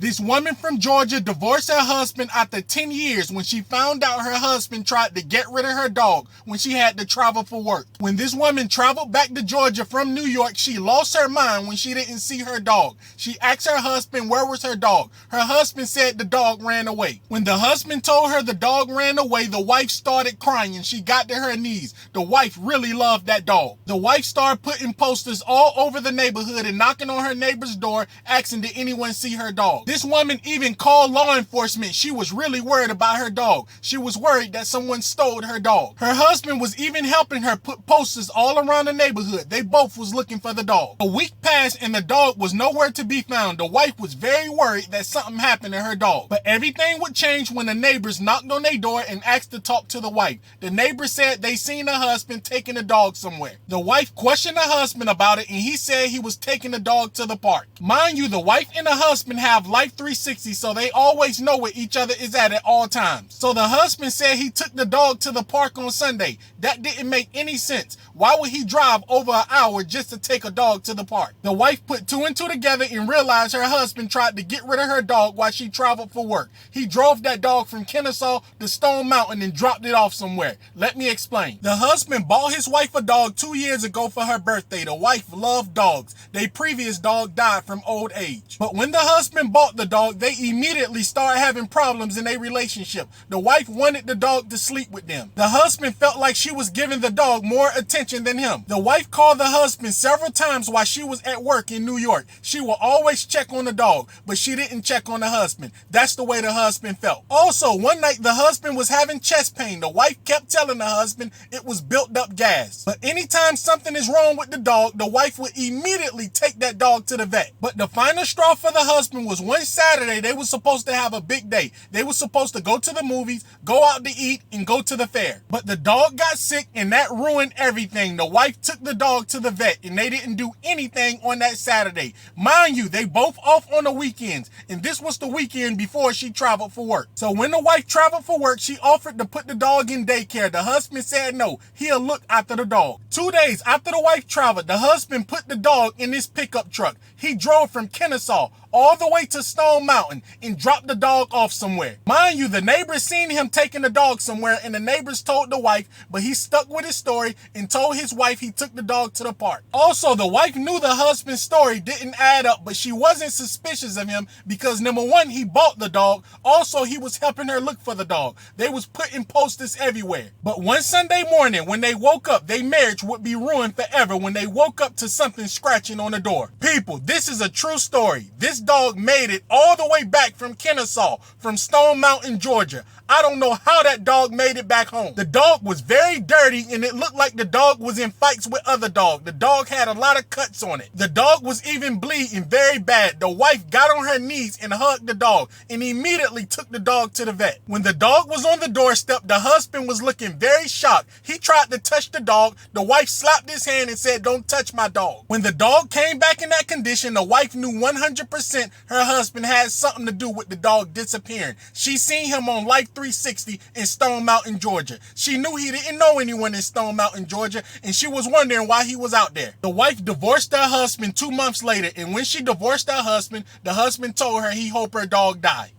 This woman from Georgia divorced her husband after 10 years when she found out her husband tried to get rid of her dog when she had to travel for work. When this woman traveled back to Georgia from New York, she lost her mind when she didn't see her dog. She asked her husband where was her dog. Her husband said the dog ran away. When the husband told her the dog ran away, the wife started crying. She got to her knees. The wife really loved that dog. The wife started putting posters all over the neighborhood and knocking on her neighbor's door asking did anyone see her dog. This woman even called law enforcement. She was really worried about her dog. She was worried that someone stole her dog. Her husband was even helping her put posters all around the neighborhood. They both was looking for the dog. A week passed and the dog was nowhere to be found. The wife was very worried that something happened to her dog. But everything would change when the neighbors knocked on their door and asked to talk to the wife. The neighbors said they seen her husband taking the dog somewhere. The wife questioned her husband about it and he said he was taking the dog to the park. Mind you, the wife and the husband have Life 360, so they always know where each other is at all times. So the husband said he took the dog to the park on Sunday. That didn't make any sense. Why would he drive over an hour just to take a dog to the park? The wife put two and two together and realized her husband tried to get rid of her dog while she traveled for work. He drove that dog from Kennesaw to Stone Mountain and dropped it off somewhere. Let me explain. The husband bought his wife a dog 2 years ago for her birthday. The wife loved dogs. Their previous dog died from old age. But when the husband bought the dog, they immediately started having problems in their relationship. The wife wanted the dog to sleep with them. The husband felt like she was giving the dog more attention than him. The wife called the husband several times while she was at work in New York. She will always check on the dog, but she didn't check on the husband. That's the way the husband felt. Also, one night the husband was having chest pain. The wife kept telling the husband it was built up gas. But anytime something is wrong with the dog, the wife would immediately take that dog to the vet. But the final straw for the husband was one Saturday they were supposed to have a big day. They were supposed to go to the movies, go out to eat, and go to the fair. But the dog got sick and that ruined everything. The wife took the dog to the vet and they didn't do anything on that Saturday. Mind you, they both off on the weekends, and this was the weekend before she traveled for work. So when the wife traveled for work, she offered to put the dog in daycare. The husband said no, he'll look after the dog. 2 days after the wife traveled, the husband put the dog in his pickup truck. He drove from Kennesaw all the way to Stone Mountain and dropped the dog off somewhere. Mind you, the neighbors seen him taking the dog somewhere and the neighbors told the wife, but he stuck with his story and told his wife he took the dog to the park. Also, the wife knew the husband's story didn't add up, but she wasn't suspicious of him because number one, he bought the dog. Also, he was helping her look for the dog. They was putting posters everywhere. But one Sunday morning, when they woke up, their marriage would be ruined forever when they woke up to something scratching on the door. People, this is a true story. This dog made it all the way back from Kennesaw, from Stone Mountain, Georgia. I don't know how that dog made it back home. The dog was very dirty and it looked like the dog was in fights with other dogs. The dog had a lot of cuts on it. The dog was even bleeding very bad. The wife got on her knees and hugged the dog and immediately took the dog to the vet. When the dog was on the doorstep, the husband was looking very shocked. He tried to touch the dog. The wife slapped his hand and said, "Don't touch my dog." When the dog came back in that condition, the wife knew 100% her husband had something to do with the dog disappearing. She seen him on Life 360 in Stone Mountain, Georgia. She knew he didn't know anyone in Stone Mountain, Georgia, and she was wondering why he was out there. The wife divorced her husband 2 months later, and when she divorced her husband, the husband told her he hoped her dog died.